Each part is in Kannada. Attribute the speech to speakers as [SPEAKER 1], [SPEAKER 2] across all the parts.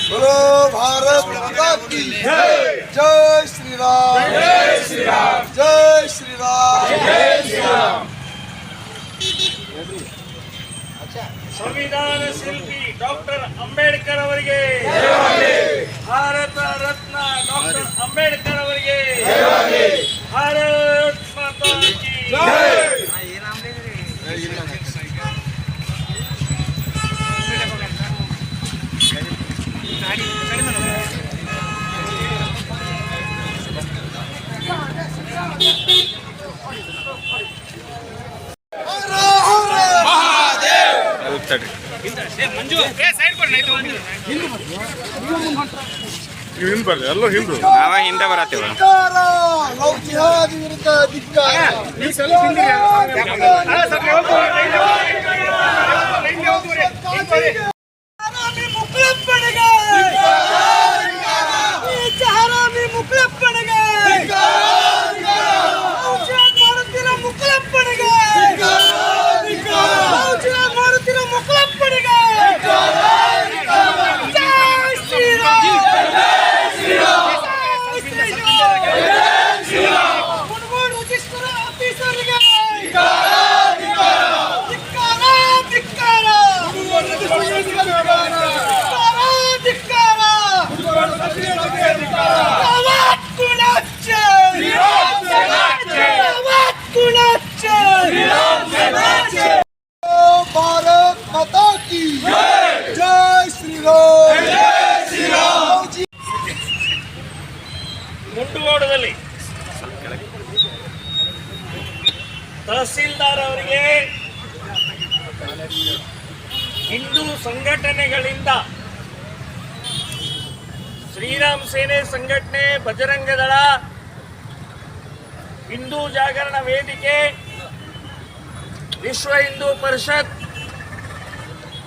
[SPEAKER 1] बोलो भारत माता की जय श्री राम, जय श्री राम, जय श्री राम, जय श्री राम।
[SPEAKER 2] संविधान शिल्पी डॉक्टर अंबेडकर ಅವರಿಗೆ ಭಾರತ ರತ್ನ ಡಾಕ್ಟರ್ ಅಂಬೇಡ್ಕರ್ ಅವರಿಗೆ ಭಾರತ್ ಮಾತಾ ಕಿ ಜೈ।
[SPEAKER 3] ಎಲ್ಲೋ ಹಿಂದೂ
[SPEAKER 4] ನಾವ ಹಿಂದೆ ಬರತ್ತೇವ
[SPEAKER 1] ಲವ್ ಜಿಹಾದ್ ವಿರುದ್ಧ ಧಿಕ್ಕಾರ। भारत माता की जय श्री राम, जय श्री राम।
[SPEAKER 2] ಮುಂಡಗೋಡದಲ್ಲಿ ತಹಸೀಲ್ದಾರ್ ಅವರಿಗೆ ಹಿಂದೂ ಸಂಘಟನೆಗಳಿಂದ ಶ್ರೀರಾಮ್ ಸೇನೆ ಸಂಘಟನೆ, ಬಜರಂಗ ದಳ, ಹಿಂದೂ ಜಾಗರಣ ವೇದಿಕೆ, ವಿಶ್ವ ಹಿಂದೂ ಪರಿಷತ್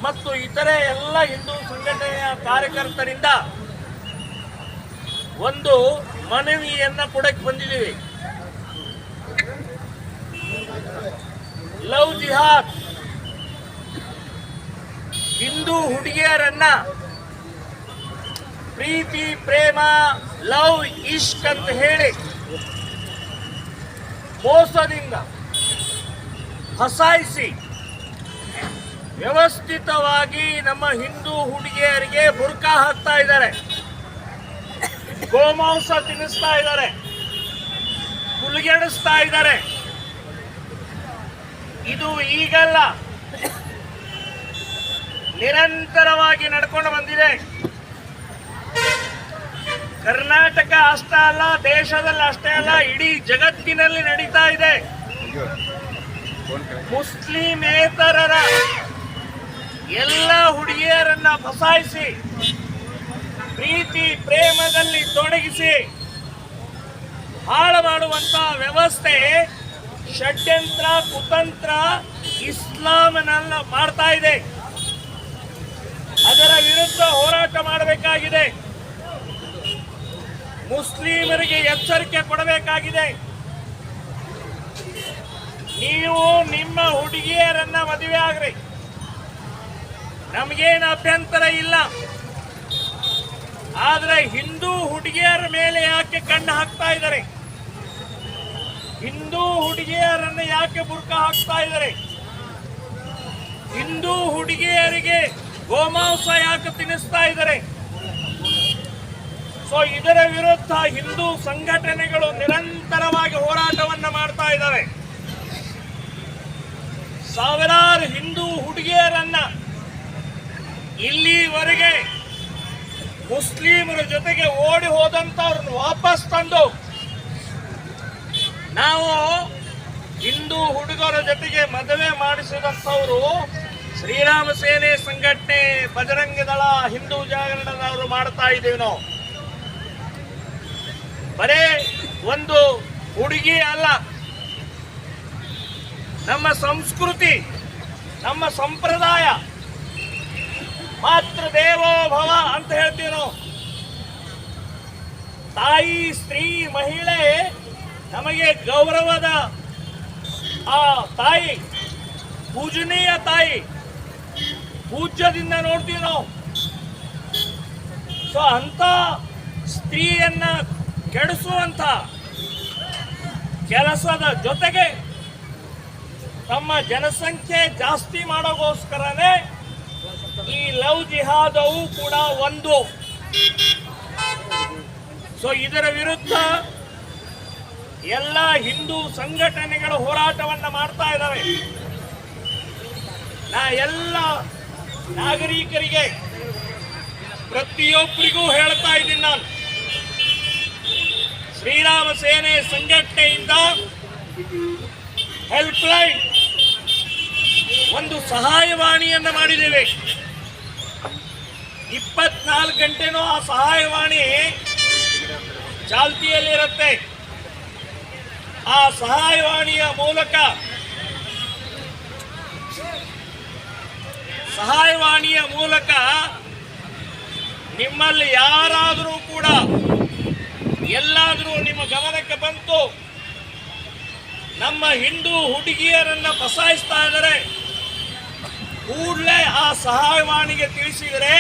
[SPEAKER 2] ಮತ್ತು ಇತರೆ ಎಲ್ಲ ಹಿಂದೂ ಸಂಘಟನೆಯ ಕಾರ್ಯಕರ್ತರಿಂದ ಒಂದು ಮನವಿಯನ್ನ ಕೊಡಕ್ಕೆ ಬಂದಿದ್ದೀವಿ. ಲವ್ ಜಿಹಾದ್ ಹಿಂದೂ ಹುಡುಗಿಯರನ್ನ ಪ್ರೀತಿ, ಪ್ರೇಮ, ಲವ್, ಇಶ್ಕ್ ಅಂತ ಹೇಳಿ ಮೋಸದಿಂದ ಫಸಾಯಿಸಿ ವ್ಯವಸ್ಥಿತವಾಗಿ ನಮ್ಮ ಹಿಂದೂ ಹುಡುಗಿಯರಿಗೆ ಬುರ್ಕಾ ಹಾಕ್ತಾ ಇದ್ದಾರೆ, ಗೋಮಾಂಸ ತಿನ್ನಿಸ್ತಾ ಇದ್ದಾರೆ, ಕುಲಿಗೆಡಿಸ್ತಾ ಇದ್ದಾರೆ. ಇದು ಈಗಲ್ಲ, ನಿರಂತರವಾಗಿ ನಡ್ಕೊಂಡು ಬಂದಿದೆ. ಕರ್ನಾಟಕ ಅಷ್ಟೇ ಅಲ್ಲ, ದೇಶದಲ್ಲಿ ಅಷ್ಟೇ ಅಲ್ಲ, ಇಡೀ ಜಗತ್ತಿನಲ್ಲಿ ನಡೀತಾ ಇದೆ. ಮುಸ್ಲಿಮೇತರರ ಎಲ್ಲ ಹುಡುಗಿಯರನ್ನ ಫಸಾಯಿಸಿ ಪ್ರೀತಿ ಪ್ರೇಮದಲ್ಲಿ ತೊಡಗಿಸಿ ಹಾಳು ಮಾಡುವಂತ ವ್ಯವಸ್ಥೆ, ಷಡ್ಯಂತ್ರ, ಕುತಂತ್ರ ಇಸ್ಲಾಂನಲ್ಲ ಮಾಡ್ತಾ ಇದೆ. ಅದರ ವಿರುದ್ಧ ಹೋರಾಟ ಮಾಡಬೇಕಾಗಿದೆ. ಮುಸ್ಲಿಮರಿಗೆ ಎಚ್ಚರಿಕೆ ಕೊಡಬೇಕಾಗಿದೆ. ನೀವು ನಿಮ್ಮ ಹುಡುಗಿಯರನ್ನ ಮದುವೆ ಆಗ್ರಿ, ನಮಗೇನು ಅಭ್ಯಂತರ ಇಲ್ಲ. ಆದ್ರೆ ಹಿಂದೂ ಹುಡುಗಿಯರ ಮೇಲೆ ಯಾಕೆ ಕಣ್ಣು ಹಾಕ್ತಾ ಇದ್ದಾರೆ? ಹಿಂದೂ ಹುಡುಗಿಯರನ್ನ ಯಾಕೆ ಬುರ್ಕ ಹಾಕ್ತಾ ಇದ್ದಾರೆ? ಹಿಂದೂ ಹುಡುಗಿಯರಿಗೆ ಗೋಮಾಂಸ ಯಾಕೆ ತಿನ್ನಿಸ್ತಾ ಇದ್ದಾರೆ? ಸೊ ಇದರ ವಿರುದ್ಧ ಹಿಂದೂ ಸಂಘಟನೆಗಳು ನಿರಂತರವಾಗಿ ಹೋರಾಟವನ್ನ ಮಾಡ್ತಾ ಇದ್ದಾವೆ. ಸಾವಿರಾರು ಹಿಂದೂ ಹುಡುಗಿಯರನ್ನ ಇಲ್ಲಿವರೆಗೆ ಮುಸ್ಲಿಮರ ಜೊತೆಗೆ ಓಡಿ ಹೋದಂತವ್ರನ್ನ ವಾಪಸ್ ತಂದು ನಾವು ಹಿಂದೂ ಹುಡುಗರ ಜೊತೆಗೆ ಮದುವೆ ಮಾಡಿಸಿದಂಥವರು ಶ್ರೀರಾಮ ಸೇನೆ ಸಂಘಟನೆ, ಬಜರಂಗ ದಳ, ಹಿಂದೂ ಜಾಗರಣದವರು ಮಾಡ್ತಾ ಇದ್ದೀವಿ. ನಾವು ಬರೇ ಒಂದು ಹುಡುಗಿ ಅಲ್ಲ, ನಮ್ಮ ಸಂಸ್ಕೃತಿ, ನಮ್ಮ ಸಂಪ್ರದಾಯ, ಮಾತೃ ದೇವೋ ಭವ ಅಂತ ಹೇಳ್ತೀವಿ ನಾವು. ತಾಯಿ, ಸ್ತ್ರೀ, ಮಹಿಳೆ ನಮಗೆ ಗೌರವದ ಆ ತಾಯಿ, ಪೂಜನೀಯ ತಾಯಿ, ಪೂಜ್ಯದಿಂದ ನೋಡ್ತೀವಿ ನಾವು. ಸೊ ಅಂತ ಸ್ತ್ರೀಯನ್ನ ಕೆಡಿಸುವಂತ ಕೆಲಸದ ಜೊತೆಗೆ ತಮ್ಮ ಜನಸಂಖ್ಯೆ ಜಾಸ್ತಿ ಮಾಡೋಗೋಸ್ಕರನೇ ಈ ಲವ್ ಜಿಹಾದವು ಕೂಡ ಒಂದು. ಸೊ ಇದರ ವಿರುದ್ಧ ಎಲ್ಲ ಹಿಂದೂ ಸಂಘಟನೆಗಳು ಹೋರಾಟವನ್ನ ಮಾಡ್ತಾ ಇದ್ದಾವೆ. ನಾ ಎಲ್ಲ ನಾಗರಿಕರಿಗೆ ಪ್ರತಿಯೊಬ್ಬರಿಗೂ ಹೇಳ್ತಾ ಇದ್ದೀನಿ, ನಾನು ಶ್ರೀರಾಮ ಸೇನೆ ಸಂಘಟನೆಯಿಂದ ಹೆಲ್ಪ್ ಲೈನ್ ಒಂದು ಸಹಾಯವಾಣಿಯನ್ನ ಮಾಡಿದ್ದೇವೆ. 24 ಗಂಟೆನೂ ಆ ಸಹಾಯವಾಣಿ ಚಾಲ್ತಿಯಲ್ಲಿರುತ್ತೆ. ಆ ಸಹಾಯವಾಣಿಯ ಮೂಲಕ ನಿಮ್ಮಲ್ಲಿ ಯಾರಾದರೂ ಕೂಡ ಎಲ್ಲಾದರೂ ನಿಮ್ಮ ಗಮನಕ್ಕೆ ಬಂತು ನಮ್ಮ ಹಿಂದೂ ಹುಡುಗಿಯರನ್ನ ಫಸಾಯಿಸ್ತಾ ಇದ್ದಾರೆ, ಕೂಡಲೇ ಆ ಸಹಾಯವಾಣಿಗೆ ತಿಳಿಸಿದರೆ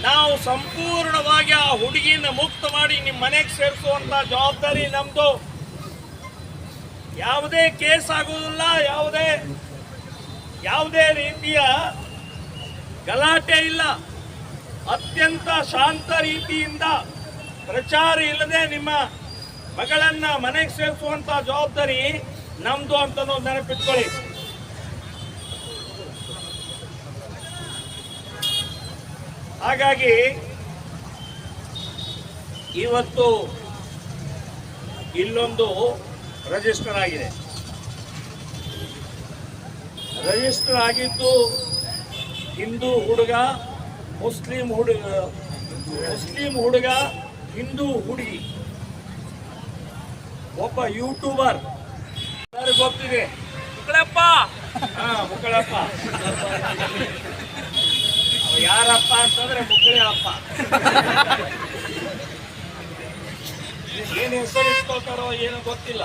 [SPEAKER 2] ನಾವು ಸಂಪೂರ್ಣವಾಗಿ ಆ ಹುಡುಗಿಯನ್ನು ಮುಕ್ತ ಮಾಡಿ ನಿಮ್ಮ ಮನೆಗೆ ಸೇರಿಸುವಂತ ಜವಾಬ್ದಾರಿ ನಮ್ದು. ಯಾವುದೇ ಕೇಸ್ ಆಗುವುದಿಲ್ಲ, ಯಾವುದೇ ರೀತಿಯ ಗಲಾಟೆ ಇಲ್ಲ. ಅತ್ಯಂತ ಶಾಂತ ರೀತಿಯಿಂದ ಪ್ರಚಾರ ಇಲ್ಲದೆ ನಿಮ್ಮ ಮಗಳನ್ನ ಮನೆಗೆ ಸೇರಿಸುವಂತ ಜವಾಬ್ದಾರಿ ನಮ್ದು ಅಂತ ನೆನಪಿಟ್ಕೊಳ್ಳಿ. ಹಾಗಾಗಿ ಇವತ್ತು ಇಲ್ಲೊಂದು ರಿಜಿಸ್ಟರ್ ಆಗಿದೆ. ರಿಜಿಸ್ಟರ್ ಆಗಿದ್ದು ಹಿಂದೂ ಹುಡುಗ, ಮುಸ್ಲಿಂ ಹುಡುಗ, ಹಿಂದೂ ಹುಡುಗಿ, ಒಬ್ಬ ಯೂಟ್ಯೂಬರ್ ಗೊತ್ತಿದೆ, ಮುಕ್ಕಳಪ್ಪ. ಮುಕ್ಕಳಪ್ಪ ಯಾರಪ್ಪ ಅಂತಂದ್ರೆ ಮುಕ್ಕಳಿ ಅಪ್ಪ. ಏನ್ ಹೆಸರು ಇಟ್ಕೊಳ್ತಾರೋ ಏನೋ ಗೊತ್ತಿಲ್ಲ.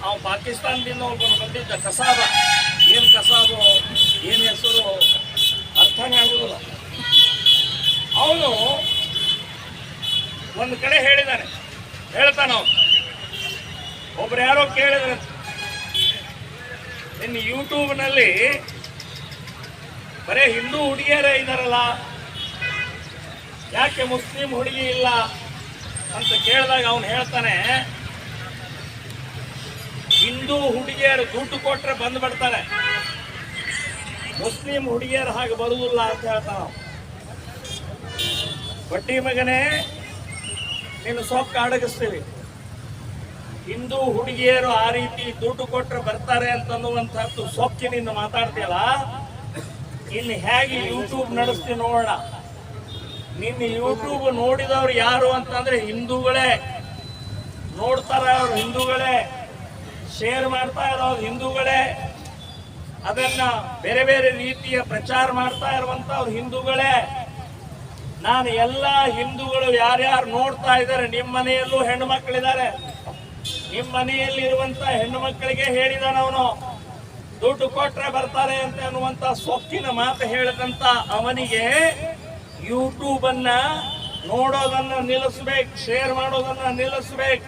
[SPEAKER 2] ಅವ ಪಾಕಿಸ್ತಾನದಿಂದ ಒಬ್ಬನು ಬಂದಿದ್ದ, ಕಸಾಬ. ಏನ್ ಕಸಾಬು, ಏನ್ ಹೆಸರು ಅರ್ಥನೇ ಆಗುದಿಲ್ಲ. ಅವನು ಒಂದು ಕಡೆ ಹೇಳ್ತಾನ, ಒಬ್ರು ಯಾರೋ ಕೇಳಿದ್ರೆ ಇನ್ನು ಯೂಟ್ಯೂಬ್ನಲ್ಲಿ ಬರೇ ಹಿಂದೂ ಹುಡುಗಿಯರೇ ಇದಾರಲ್ಲ, ಯಾಕೆ ಮುಸ್ಲಿಂ ಹುಡುಗಿ ಇಲ್ಲ ಅಂತ ಕೇಳಿದಾಗ ಅವನು ಹೇಳ್ತಾನೆ, ಹಿಂದೂ ಹುಡುಗಿಯರು ದುಡ್ಡು ಕೊಟ್ರೆ ಬಂದ್ಬಿಡ್ತಾರೆ, ಮುಸ್ಲಿಂ ಹುಡುಗಿಯರು ಹಾಗೆ ಬರುವುದಿಲ್ಲ ಅಂತ ಹೇಳ್ತಾನ. ಬಡ್ಡಿ ಮಗನೇ, ನೀನು ಸೊಕ್ಕ ಅಡಗಿಸ್ತೀವಿ. ಹಿಂದೂ ಹುಡುಗಿಯರು ಆ ರೀತಿ ದುಡ್ಡು ಕೊಟ್ರೆ ಬರ್ತಾರೆ ಅಂತನ್ನುವಂಥದ್ದು ಸೊಕ್ಕಿನಿಂದ ಮಾತಾಡ್ತೀಯಲ್ಲ, ಇನ್ನು ಹೇಗೆ ಯೂಟ್ಯೂಬ್ ನಡೆಸ್ತೀವಿ ನೋಡೋಣ. ನಿನ್ನ ಯೂಟ್ಯೂಬ್ ನೋಡಿದವ್ರು ಯಾರು ಅಂತಂದ್ರೆ ಹಿಂದೂಗಳೇ ನೋಡ್ತಾರ, ಅವ್ರು ಹಿಂದೂಗಳೇ ಶೇರ್ ಮಾಡ್ತಾ ಇರೋರು ಹಿಂದೂಗಳೇ, ಅದನ್ನ ಬೇರೆ ಬೇರೆ ರೀತಿಯ ಪ್ರಚಾರ ಮಾಡ್ತಾ ಇರುವಂತವ್ರು ಹಿಂದೂಗಳೇ. ನಾನು ಎಲ್ಲ ಹಿಂದೂಗಳು ಯಾರ್ಯಾರು ನೋಡ್ತಾ ಇದ್ದಾರೆ, ನಿಮ್ಮ ಮನೆಯಲ್ಲೂ ಹೆಣ್ಣು ಮಕ್ಕಳಿದ್ದಾರೆ, ನಿಮ್ಮ ಮನೆಯಲ್ಲಿ ಇರುವಂತ ಹೆಣ್ಣು ಮಕ್ಕಳಿಗೆ ಹೇಳಿದಾನ ಅವನು, ದುಡ್ಡು ಕೊಟ್ರೆ ಬರ್ತಾರೆ ಅಂತ ಅನ್ನುವಂತ ಸೊಕ್ಕಿನ ಮಾತು ಹೇಳಿದಂತ ಅವನಿಗೆ ಯೂಟ್ಯೂಬ್ ಅನ್ನ ನೋಡೋದನ್ನ ನಿಲ್ಲಿಸ್ಬೇಕು, ಶೇರ್ ಮಾಡೋದನ್ನ ನಿಲ್ಲಿಸ್ಬೇಕು,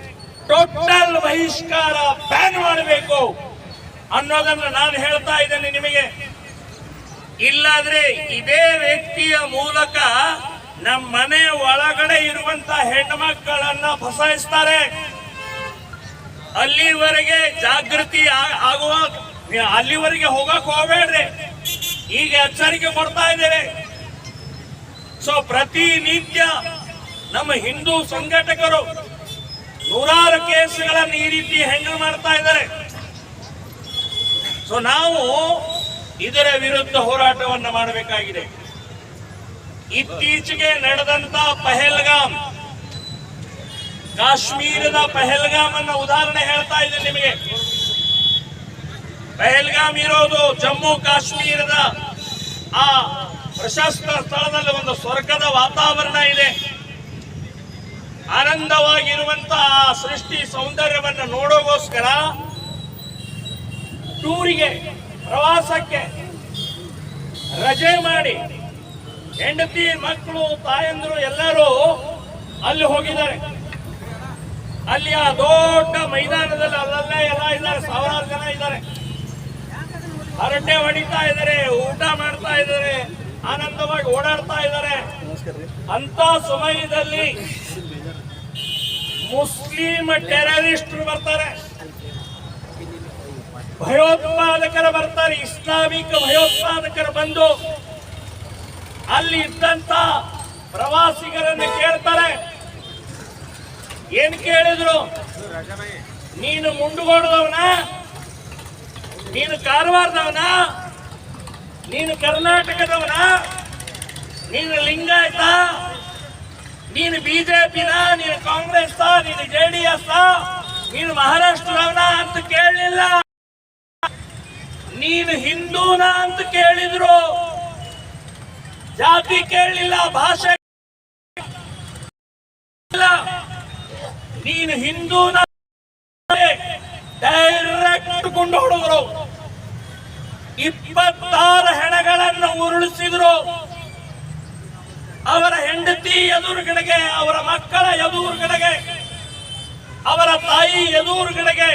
[SPEAKER 2] ಟೋಟಲ್ ಬಹಿಷ್ಕಾರ, ಬ್ಯಾನ್ ಮಾಡಬೇಕು ಅನ್ನೋದನ್ನ ನಾನು ಹೇಳ್ತಾ ಇದ್ದೇನೆ ನಿಮಗೆ. ಇಲ್ಲಾದ್ರೆ ಇದೇ ವ್ಯಕ್ತಿಯ ಮೂಲಕ ನಮ್ಮ ಮನೆ ಒಳಗಡೆ ಇರುವಂತ ಹೆಣ್ಣು ಮಕ್ಕಳನ್ನ ಫಸಾಯಿಸ್ತಾರೆ. ಅಲ್ಲಿವರೆಗೆ ಜಾಗೃತಿ ಆಗುವ, ಅಲ್ಲಿವರೆಗೆ ಹೋಗಕ್ ಹೋಗಬೇಡ್ರಿ, ಈಗ ಎಚ್ಚರಿಕೆ ಕೊಡ್ತಾ ಇದ್ದೇವೆ. ಸೊ ಪ್ರತಿನಿತ್ಯ ನಮ್ಮ ಹಿಂದೂ ಸಂಘಟಕರು ನೂರಾರು ಕೇಸುಗಳನ್ನು ಈ ರೀತಿ ಹೆಂಡಲ್ ಮಾಡ್ತಾ ಇದ್ದಾರೆ. ಸೊ ನಾವು ಇದರ ವಿರುದ್ಧ ಹೋರಾಟವನ್ನ ಮಾಡಬೇಕಾಗಿದೆ. ಇತ್ತೀಚೆಗೆ ನಡೆದಂತ ಪಹಲ್ಗಾಮ್, ಕಾಶ್ಮೀರದ ಪಹಲ್ಗಾಮ್ ಅನ್ನ ಉದಾಹರಣೆ ಹೇಳ್ತಾ ಇದ್ದೇನೆ ನಿಮಗೆ. ಪಹಲ್ಗಾಮ್ ಇರೋದು ಜಮ್ಮು ಕಾಶ್ಮೀರದ ಆ ಪ್ರಶಸ್ತ ಸ್ಥಳದಲ್ಲಿ ಒಂದು ಸ್ವರ್ಗದ ವಾತಾವರಣ ಇದೆ. ಆನಂದವಾಗಿರುವಂತಹ ಸೃಷ್ಟಿ ಸೌಂದರ್ಯವನ್ನು ನೋಡೋಗೋಸ್ಕರ ಟೂರಿಗೆ, ಪ್ರವಾಸಕ್ಕೆ ರಜೆ ಮಾಡಿ ಹೆಂಡತಿ, ಮಕ್ಕಳು, ತಾಯಂದ್ರು ಎಲ್ಲರೂ ಅಲ್ಲಿ ಹೋಗಿದ್ದಾರೆ. ಅಲ್ಲಿ ಆ ದೊಡ್ಡ ಮೈದಾನದಲ್ಲಿ ಅಲ್ಲಲ್ಲೇ ಎಲ್ಲ ಇದ್ದಾರೆ, ಸಾವಿರಾರು ಜನ ಇದ್ದಾರೆ. ಹರಟೆ ಹೊಡಿತಾ ಇದ್ದಾರೆ, ಊಟ ಮಾಡ್ತಾ ಇದ್ದಾರೆ, ಆನಂದವಾಗಿ ಓಡಾಡ್ತಾ ಇದ್ದಾರೆ. ಅಂತ ಸಮಯದಲ್ಲಿ ಮುಸ್ಲಿಂ ಟೆರರಿಸ್ಟರು ಬರ್ತಾರೆ, ಭಯೋತ್ಪಾದಕರು ಬರ್ತಾರೆ. ಇಸ್ಲಾಮಿಕ್ ಭಯೋತ್ಪಾದಕರು ಬಂದು ಅಲ್ಲಿ ಇದ್ದಂತ ಪ್ರವಾಸಿಗರನ್ನು ಕೇಳ್ತಾರೆ. ಏನ್ ಕೇಳಿದ್ರು? ನೀನು ಮುಂಡಗೋಡದವನ, ನೀನು ಕಾರವಾರದವನ, ನೀನು ಕರ್ನಾಟಕದವನ, ನೀನು ಲಿಂಗಾಯತ, ನೀನು ಬಿಜೆಪಿನ, ನೀನು ಕಾಂಗ್ರೆಸ್, ನೀನು JDS, ನೀನು ಮಹಾರಾಷ್ಟ್ರದವನ ಅಂತ ಕೇಳಲಿಲ್ಲ. ನೀನು ಹಿಂದೂನ ಅಂತ ಕೇಳಿದ್ರು. ಜಾತಿ ಕೇಳಲಿಲ್ಲ, ಭಾಷೆ ಇಲ್ಲ. ನೀನು ಹಿಂದೂನ ಡೈರೆಕ್ಟ್ ಕೊಂಡು ಹೊಡೆದ್ರು. 26 ಹೆಣಗಳನ್ನು ಉರುಳಿಸಿದ್ರು. ಅವರ ಹೆಂಡತಿ ಎದುರುಗಡೆಗೆ, ಅವರ ಮಕ್ಕಳ ಎದುರುಗಡೆಗೆ, ಅವರ ತಾಯಿ ಎದುರುಗಡೆಗೆ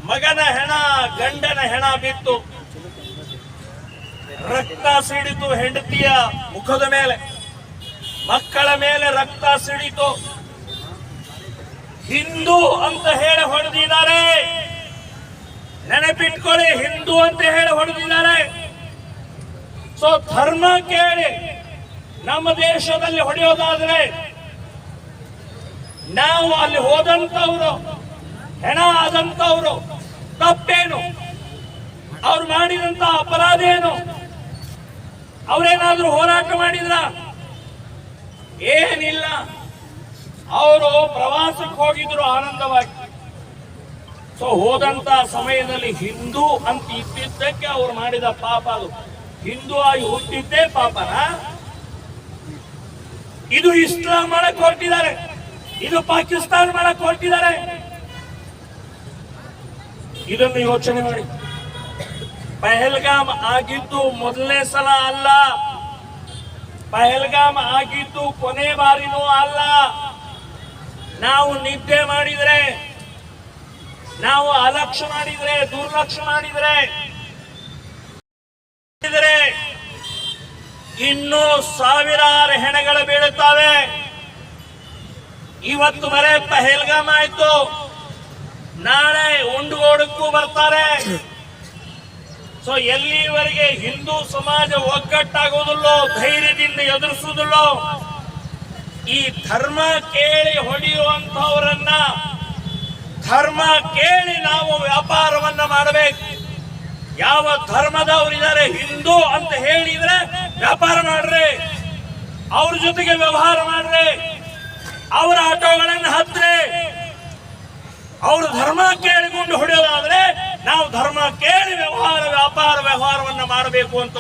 [SPEAKER 2] ಮಗನ ಹೆಣ, ಗಂಡನ ಹೆಣ ಬಿತ್ತು. ರಕ್ತ ಸಿಡಿತು ಹೆಂಡತಿಯ ಮುಖದ ಮೇಲೆ, ಮಕ್ಕಳ ಮೇಲೆ ರಕ್ತ ಸಿಡಿತು. ಹಿಂದೂ ಅಂತ ಹೇಳಿ ಹೊಡೆದಿದ್ದಾರೆ. ನೆನಪಿಟ್ಕೊಳ್ಳಿ, ಹಿಂದೂ ಅಂತ ಹೇಳಿ ಹೊಡೆದಿದ್ದಾರೆ. ಸೊ ಧರ್ಮ ಕೇಳಿ ನಮ್ಮ ದೇಶದಲ್ಲಿ ಹೊಡೆಯೋದಾದ್ರೆ ನಾವು ಅಲ್ಲಿ ಹೋದಂತವ್ರು, ಹೆಣ ಆದಂತವ್ರು ತಪ್ಪೇನು? ಅವ್ರು ಮಾಡಿದಂತ ಅಪರಾಧ ಏನು? ಅವರೇನಾದ್ರೂ ಹೋರಾಟ ಮಾಡಿದ್ರ? ಏನಿಲ್ಲ. ಅವರು ಪ್ರವಾಸಕ್ಕೆ ಹೋಗಿದ್ರು ಆನಂದವಾಗಿ. ಸೊ ಹೋದಂತ ಸಮಯದಲ್ಲಿ ಹಿಂದೂ ಅಂತ ಇದ್ದಿದ್ದಕ್ಕೆ ಅವ್ರು ಮಾಡಿದ ಪಾಪ ಅದು. ಹಿಂದೂ ಆಗಿ ಹುಟ್ಟಿದ್ದೇ ಪಾಪನ? ಇದು ಇಸ್ಲಾಂ ಮಾಡಕ್ ಹೊರಟಿದ್ದಾರೆ, ಇದು ಪಾಕಿಸ್ತಾನ ಮಾಡಕ್ ಹೊರಟಿದ್ದಾರೆ. ಇದನ್ನು ಯೋಚನೆ ಮಾಡಿ. ಪಹಲ್ಗಾಮ್ ಆಗಿದ್ದು ಮೊದಲನೇ ಸಲ ಅಲ್ಲ, ಪಹಲ್ಗಾಮ್ ಆಗಿದ್ದು ಕೊನೆ ಬಾರಿನೂ ಅಲ್ಲ. ನಾವು ನಿದ್ದೆ ಮಾಡಿದ್ರೆ, ನಾವು ಅಲಕ್ಷ್ಯ ಮಾಡಿದ್ರೆ, ದುರ್ಲಕ್ಷ್ಯ ಮಾಡಿದ್ರೆ ಇನ್ನೂ ಸಾವಿರಾರು ಹೆಣಗಳು ಬೀಳುತ್ತವೆ. ಇವತ್ತು ಬರೇ ಪಹಲ್ಗಾಮ್ ಆಯ್ತು, ನಾಳೆ ಉಂಡಗೋಡಕ್ಕೂ ಬರ್ತಾರೆ. ಸೊ ಎಲ್ಲಿವರೆಗೆ ಹಿಂದೂ ಸಮಾಜ ಒಗ್ಗಟ್ಟಾಗುವುದಿಲ್ಲೋ, ಧೈರ್ಯದಿಂದ ಎದುರಿಸುವುದಿಲ್ಲೋ, ಈ ಧರ್ಮ ಕೇಳಿ ಹೊಡೆಯುವಂತವರನ್ನ, ಧರ್ಮ ಕೇಳಿ ನಾವು ವ್ಯಾಪಾರವನ್ನ ಮಾಡಬೇಕು. ಯಾವ ಧರ್ಮದವರಿದ್ದಾರೆ ಹಿಂದೂ ಅಂತ ಹೇಳಿದ್ರೆ ವ್ಯಾಪಾರ ಮಾಡ್ರಿ, ಅವ್ರ ಜೊತೆಗೆ ವ್ಯವಹಾರ ಮಾಡ್ರಿ, ಅವರ ಆಟೋಗಳನ್ನು ಹತ್ರಿ. ಅವರು ಧರ್ಮ ಕೇಳಿಕೊಂಡು ಹೊಡೆಯೋದಾದ್ರೆ ನಾವು ಧರ್ಮ ಕೇಳಿ ವ್ಯವಹಾರವನ್ನ ಮಾಡಬೇಕು ಅಂತ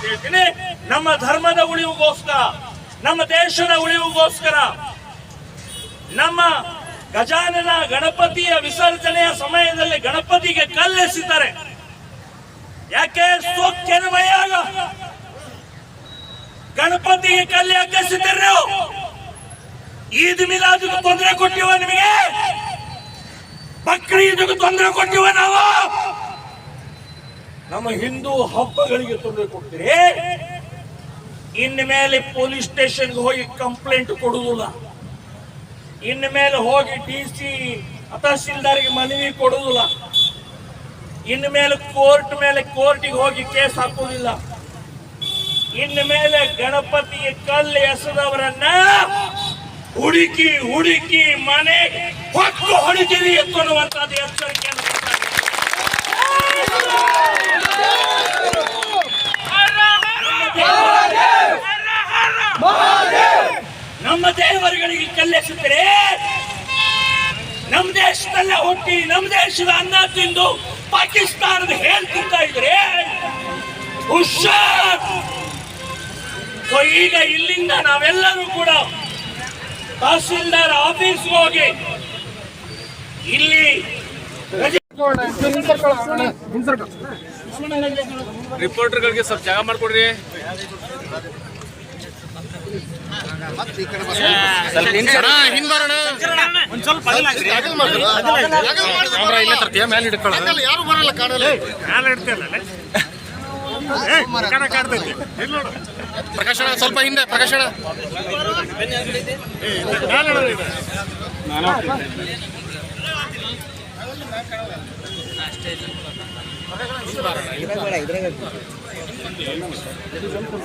[SPEAKER 2] ಹೇಳ್ತೀನಿ. ನಮ್ಮ ಧರ್ಮದ ಉಳಿವಿಗೋಸ್ಕರ, ನಮ್ಮ ದೇಶದ ಉಳಿವಿಗೋಸ್ಕರ, ನಮ್ಮ ಗಜಾನನ ಗಣಪತಿಯ ವಿಸರ್ಜನೆಯ ಸಮಯದಲ್ಲಿ ಗಣಪತಿಗೆ ಕಲ್ಲೆಸಿದ್ದಾರೆ. ಯಾಕೆ? ಸೊಕ್ಕಿನ ಮೈಯಾಗ ಗಣಪತಿಗೆ ಕಲ್ಲು ಯಾಕೆ ಎಸಿತಾರೆ ನೀವು? ಈದ್ ಮಿಲಾದ್ಗೆ ತೊಂದರೆ ಕೊಟ್ಟಿವ ನಿಮಗೆ? ಬಕ್ರೀದ್ಗೆ ತೊಂದರೆ ಕೊಟ್ಟಿವ ನಾವು? ನಮ್ಮ ಹಿಂದೂ ಹಬ್ಬಗಳಿಗೆ ತೊಂದರೆ ಕೊಡ್ತೀರಿ. ಇನ್ನು ಮೇಲೆ ಪೊಲೀಸ್ ಸ್ಟೇಷನ್ಗೆ ಹೋಗಿ ಕಂಪ್ಲೇಂಟ್ ಕೊಡುವುದಿಲ್ಲ. ಇನ್ನು ಮೇಲೆ ಹೋಗಿ DC ತಹಸೀಲ್ದಾರ್ಗೆ ಮನವಿ ಕೊಡುವುದಿಲ್ಲ. ಇನ್ನು ಮೇಲೆ ಕೋರ್ಟಿಗೆ ಹೋಗಿ ಕೇಸ್ ಹಾಕುವುದಿಲ್ಲ. ಇನ್ನು ಮೇಲೆ ಗಣಪತಿಗೆ ಕಲ್ಲು ಎಸೆದವರನ್ನ ಹುಡುಕಿ ಮನೆ ಹೊತ್ತು ಹೊಡಿತೀರಿ ಎನ್ನುವಂತದ್ದು ಎಚ್ಚರಿಕೆಯನ್ನು ನಮ್ಮ ದೇವರುಗಳಿಗೆ ಕಲ್ಲೆಸುತ್ತಾರೆ. ನಮ್ಮ ದೇಶದಲ್ಲೇ ಹುಟ್ಟಿ ನಮ್ಮ ದೇಶದ ಅನ್ನ ತಿಂದು ಪಾಕಿಸ್ತಾನದ ಹೇಳ್ತಿರ್ತಾ ಇದ್ರೆ ಹುಷಾರ್. ಈಗ ಇಲ್ಲಿಂದ ನಾವೆಲ್ಲರೂ ಕೂಡ ತಹಸೀಲ್ದಾರ್ ಆಫೀಸ್ಗೆ ಹೋಗಿ ಇಲ್ಲಿ
[SPEAKER 3] ರಿಪೋರ್ಟರ್ಗಳಿಗೆ ಸ್ವಲ್ಪ ಜಾಗ ಮಾಡ್ಕೊಡ್ರಿ. ಇಲ್ಲೇ ತರ್ತೀಯ ಮೇಲೆ ಹಿಡ್ಕೊಳ್ಳ ಯಾರು ಬರಲ್ಲ ಕಾಡಲ್ಲಿ ಪ್ರಕಾಶನ ಸ್ವಲ್ಪ ಹಿಂದೆ ಪ್ರಕಾಶನ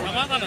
[SPEAKER 1] ಸಮಾಧಾನ